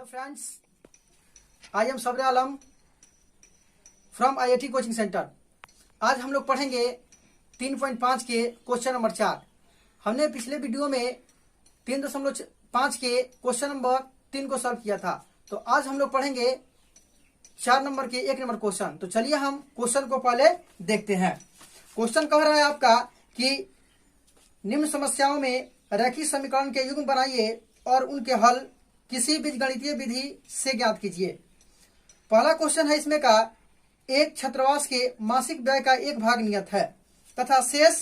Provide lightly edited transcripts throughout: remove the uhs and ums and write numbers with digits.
Hello friends, I am सबरे आलम from IIT coaching centre. आज हम लोग पढ़ेंगे 3.5 के क्वेश्चन नंबर 4। हमने पिछले वीडियो में 3.5 के क्वेश्चन नंबर 3 को सॉल्व किया था। तो आज हम लोग पढ़ेंगे 4 नंबर के 1 नंबर क्वेश्चन। तो चलिए हम क्वेश्चन को पहले देखते हैं। क्वेश्चन कह रहा है आपका कि निम्न समस्याओं में रैखिक समीकरण के युग्म बनाइए और उनके हल किसी बीजगणितीय विधि से ज्ञात कीजिए। पहला क्वेश्चन है इसमें का, एक छात्रावास के मासिक व्यय का एक भाग नियत है तथा शेष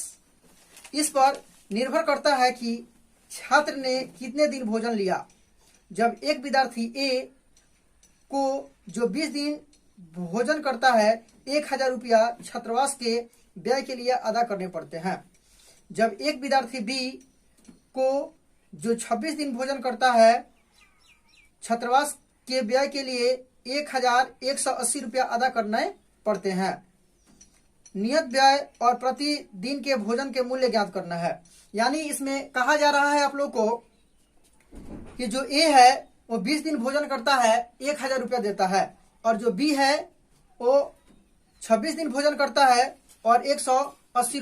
इस पर निर्भर करता है कि छात्र ने कितने दिन भोजन लिया। जब एक विद्यार्थी ए को जो 20 दिन भोजन करता है 1000 रुपया छात्रावास के व्यय के लिए अदा करने पड़ते हैं। जब एक विद्यार्थी बी को जो 26 दिन भोजन करता है छात्रावास के व्यय के लिए 1180 रुपया अदा करने पड़ते हैं। नियत व्यय और प्रति दिन के भोजन के मूल्य ज्ञात करना है। यानी इसमें कहा जा रहा है आप लोग को कि जो ए है वो 20 दिन भोजन करता है 1000 रुपया देता है, और जो बी है वो 26 दिन भोजन करता है और 1180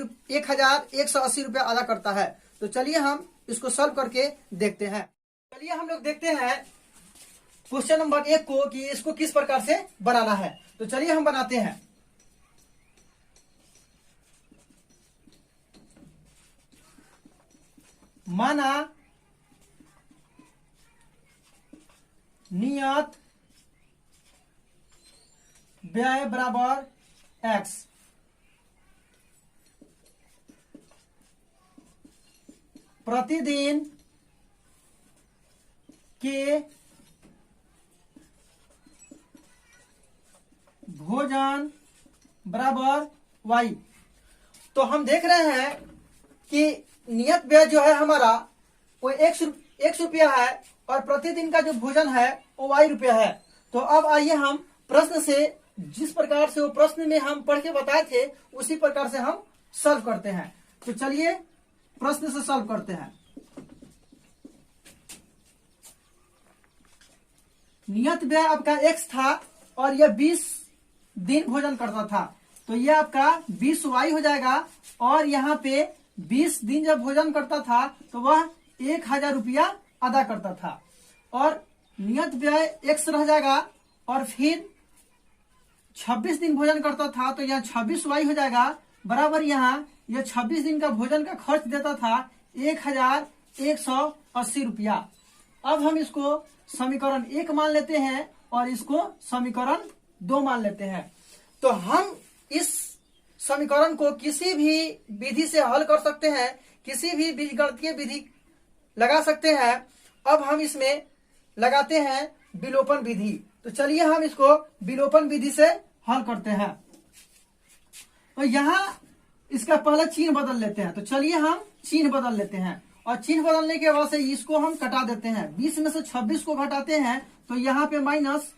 रुपया अदा करता है। तो चलिए हम इसको सॉल्व करके देखते हैं। चलिए हम लोग देखते हैं क्वेश्चन नंबर 1 को कि इसको किस प्रकार से बनाना है। तो चलिए हम बनाते हैं। माना नियत व्यय बराबर x, प्रतिदिन के भोजन बराबर y। तो हम देख रहे हैं कि नियत व्यय जो है हमारा वो 100 रुपया है और प्रतिदिन का जो भोजन है वो y रुपया है। तो अब आइए हम प्रश्न से, जिस प्रकार से वो प्रश्न में हम पढ़ के बताए थे उसी प्रकार से हम सॉल्व करते हैं। तो चलिए प्रश्न से सॉल्व करते हैं। नियत व्यय आपका x था और यह 20 दिन भोजन करता था, तो यह आपका 20y हो जाएगा। और यहाँ पे 20 दिन जब भोजन करता था तो वह 1000 रुपया अदा करता था, और नियत व्यय x रह जाएगा। और फिर 26 दिन भोजन करता था तो यहाँ 26y हो जाएगा, बराबर यहाँ यह 26 दिन का भोजन का खर्च देता था 1180 रुपया। अब हम इसको समीकरण 1 मान लेते हैं और इसको समीकरण 2 मान लेते हैं। तो हम इस समीकरण को किसी भी विधि से हल कर सकते हैं, किसी भी बीजगणितीय विधि लगा सकते हैं। अब हम इसमें लगाते हैं विलोपन विधि। तो चलिए हम इसको विलोपन विधि से हल करते हैं। तो यहाँ इसका पहला चिन्ह बदल लेते हैं। तो चलिए हम चिन्ह बदल लेते हैं, और चिन्ह बदलने के बाद से इसको हम कटा देते हैं। 20 में से 26 को घटाते हैं तो यहाँ पे माइनस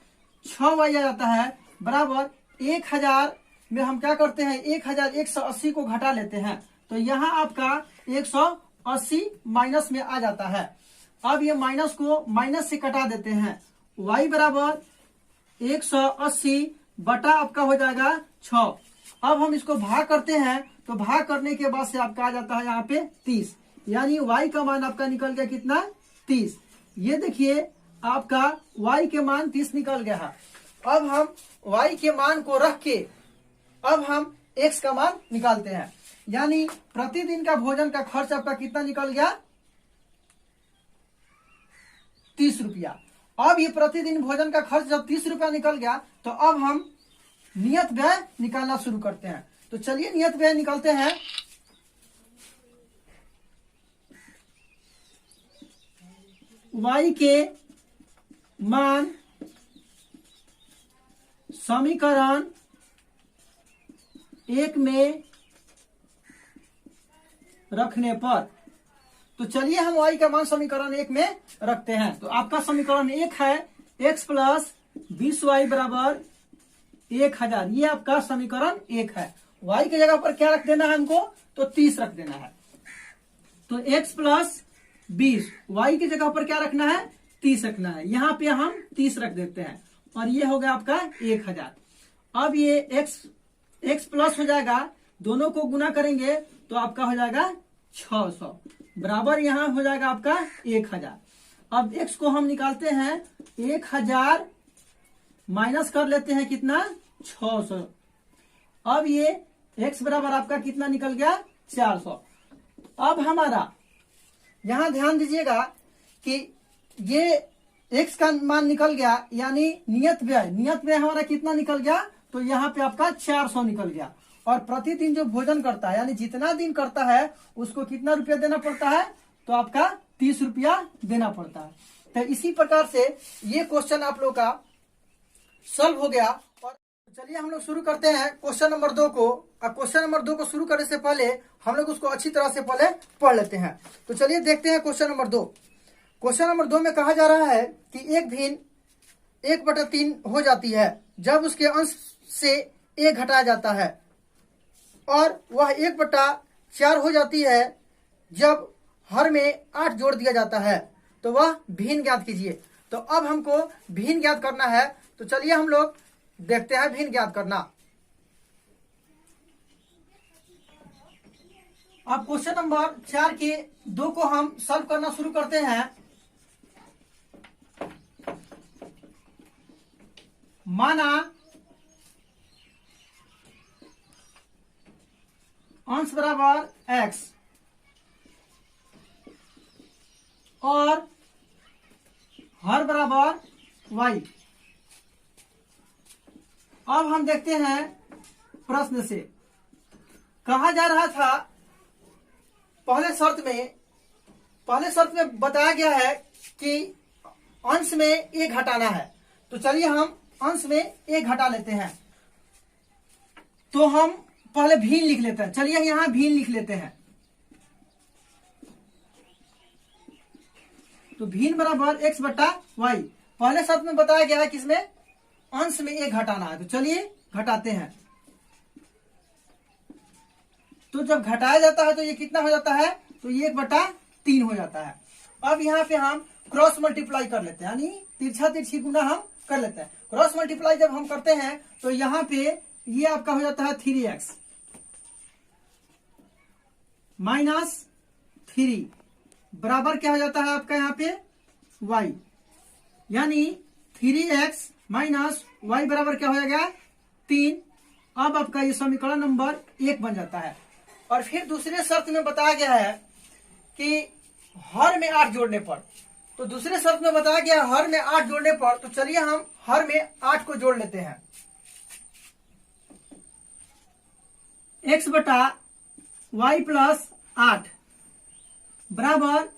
6y आ जाता है, बराबर 1000 में हम क्या करते हैं 1180 को घटा लेते हैं। तो यहाँ आपका 180 माइनस में आ जाता है। अब ये माइनस को माइनस से कटा देते हैं। y बराबर 180 बटा आपका हो जाएगा 6। अब हम इसको भाग करते हैं, तो भाग करने के बाद से आपका आ जाता है यहाँ पे 30, यानी y का मान आपका निकल गया कितना 30। ये देखिए आपका y के मान 30 निकल गया है। अब हम y के मान को रख के अब हम x का मान निकालते हैं, यानी प्रतिदिन का भोजन का खर्च आपका कितना निकल गया 30 रुपया। अब ये प्रतिदिन भोजन का खर्च जब 30 रुपया निकल गया तो अब हम नियत व्यय निकालना शुरू करते हैं। तो चलिए नियत व्यय निकालते हैं। y के मान समीकरण 1 में रखने पर, तो चलिए हम y का मान समीकरण 1 में रखते हैं। तो आपका समीकरण 1 है x प्लस 20y बराबर 1000। ये आपका समीकरण 1 है। y की जगह पर क्या रख देना है हमको, तो 30 रख देना है। तो x प्लस 20, y की जगह पर क्या रखना है 30 रखना है। यहाँ पे हम 30 रख देते हैं और ये हो गया आपका 1000। अब ये x प्लस हो जाएगा, दोनों को गुना करेंगे तो आपका हो जाएगा 600 बराबर यहाँ हो जाएगा आपका 1000। अब x को हम निकालते हैं, 1000 माइनस कर लेते हैं कितना 600। अब ये x बराबर आपका कितना निकल गया 400। अब हमारा यहां ध्यान दीजिएगा कि ये x का मान निकल गया, यानी नियत व्यय हमारा कितना निकल गया, तो यहाँ पे आपका 400 निकल गया। और प्रतिदिन जो भोजन करता है यानी जितना दिन करता है उसको कितना रुपया देना पड़ता है, तो आपका 30 रुपया देना पड़ता है। तो इसी प्रकार से ये क्वेश्चन आप लोग का सॉल्व हो गया। और चलिए हम लोग शुरू करते हैं क्वेश्चन नंबर 2 को। क्वेश्चन नंबर 2 को शुरू करने से पहले हम लोग उसको अच्छी तरह से पहले पढ़ लेते हैं। तो चलिए देखते हैं क्वेश्चन नंबर 2। क्वेश्चन नंबर 2 में कहा जा रहा है कि एक भिन्न 1/3 हो जाती है जब उसके अंश से 1 घटाया जाता है, और वह 1/4 हो जाती है जब हर में 8 जोड़ दिया जाता है, तो वह भिन्न ज्ञात कीजिए। तो अब हमको भिन्न ज्ञात करना है, तो चलिए हम लोग देखते हैं भिन्न ज्ञात करना। अब क्वेश्चन नंबर 4 के 2 को हम सॉल्व करना शुरू करते हैं। माना अंश बराबर x और हर बराबर y। अब हम देखते हैं प्रश्न से कहा जा रहा था, पहले शर्त में बताया गया है कि अंश में 1 घटाना है। तो चलिए हम अंश में 1 घटा लेते हैं। तो हम पहले भिन्न लिख लेते हैं। चलिए यहां भिन्न लिख लेते हैं। तो भिन्न बराबर x/y। पहले शर्त में बताया गया है कि इसमें अंश में 1 घटाना है। तो चलिए घटाते हैं। तो जब घटाया जाता है तो ये कितना हो जाता है, तो ये 1/3 हो जाता है। अब यहाँ पे हम क्रॉस मल्टीप्लाई कर लेते हैं, यानी तिरछा तिरछी गुना हम कर लेते हैं। क्रॉस मल्टीप्लाई जब हम करते हैं तो यहाँ पे ये आपका हो जाता है 3x माइनस 3 बराबर क्या हो जाता है आपका यहाँ पे y, यानी 3x माइनस y बराबर क्या हो जाएगा 3। अब आपका ये समीकरण नंबर 1 बन जाता है। और फिर दूसरे शर्त में बताया गया है कि हर में 8 जोड़ने पर, तो दूसरे शर्त में बताया गया हर में 8 जोड़ने पर, तो चलिए हम हर में 8 को जोड़ लेते हैं। x/y प्लस 8 बराबर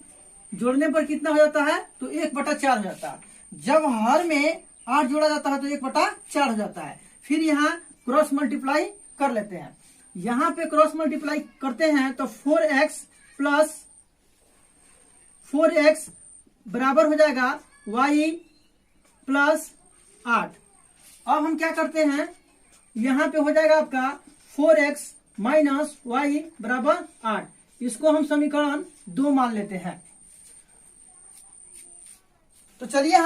जोड़ने पर कितना हो जाता है, तो 1/4 हो जाता है। जब हर में 8 जोड़ा जाता है तो 1/4 हो जाता है। फिर यहाँ क्रॉस मल्टीप्लाई कर लेते हैं। यहाँ पे क्रॉस मल्टीप्लाई करते हैं तो 4x प्लस 4x बराबर हो जाएगा y प्लस 8। अब हम क्या करते हैं, यहाँ पे हो जाएगा आपका 4x माइनस y बराबर 8। इसको हम समीकरण 2 मान लेते हैं। तो चलिए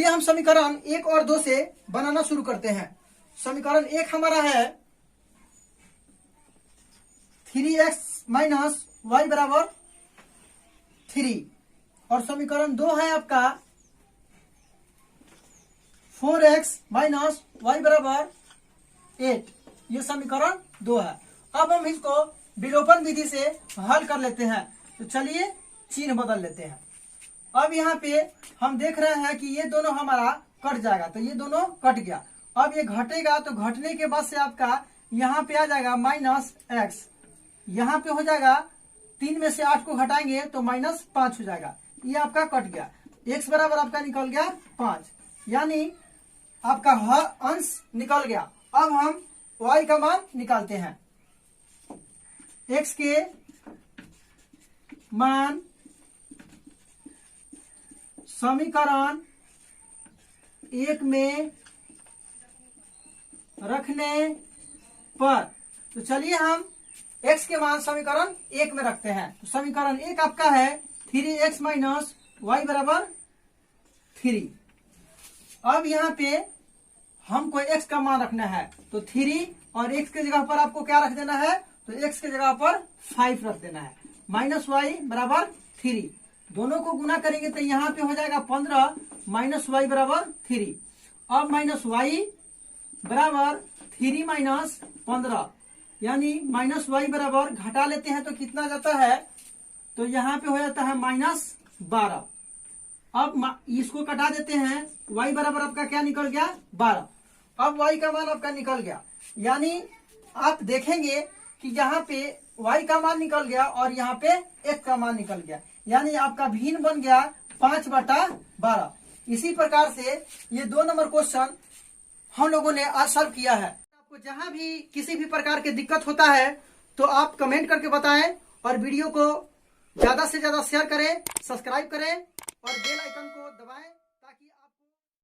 हम समीकरण 1 और 2 से बनाना शुरू करते हैं। समीकरण 1 हमारा है 3x माइनस y बराबर 3, और समीकरण 2 है आपका 4x माइनस y बराबर 8। ये समीकरण 2 है। अब हम इसको विलोपन विधि से हल कर लेते हैं। तो चलिए चिन्ह बदल लेते हैं। अब यहाँ पे हम देख रहे हैं कि ये दोनों हमारा कट जाएगा, तो ये दोनों कट गया। अब ये घटेगा, तो घटने के बाद से आपका यहाँ पे आ जाएगा माइनस x, यहाँ पे हो जाएगा 3 में से 8 को घटाएंगे तो -5 हो जाएगा। ये आपका कट गया। x बराबर आपका निकल गया 5, यानी आपका हर अंश निकल गया। अब हम y का मान निकालते हैं। x के मान समीकरण 1 में रखने पर, तो चलिए हम x के मान समीकरण 1 में रखते हैं। तो समीकरण 1 आपका है 3x माइनस y बराबर 3। अब यहाँ पे हमको x का मान रखना है, तो 3 और x के जगह पर आपको क्या रख देना है, तो x के जगह पर 5 रख देना है। माइनस वाई बराबर 3, दोनों को गुना करेंगे तो यहाँ पे हो जाएगा 15 माइनस वाई बराबर 3। अब माइनस वाई बराबर 3 माइनस 15, यानी माइनस वाई बराबर घटा लेते हैं तो कितना जाता है, तो यहाँ पे हो जाता है -12। अब इसको कटा देते हैं, y बराबर आपका क्या निकल गया 12। अब y का मान आपका निकल गया, यानी आप देखेंगे कि यहाँ पे y का मान निकल गया और यहाँ पे x का मान निकल गया, यानी आपका भिन्न बन गया 5/12। इसी प्रकार से ये 2 नंबर क्वेश्चन हम लोगों ने आज सॉल्व किया है। आपको जहां भी किसी भी प्रकार की दिक्कत होता है तो आप कमेंट करके बताएं और वीडियो को ज्यादा से ज्यादा शेयर करें, सब्सक्राइब करें और बेल आइकन को दबाएं।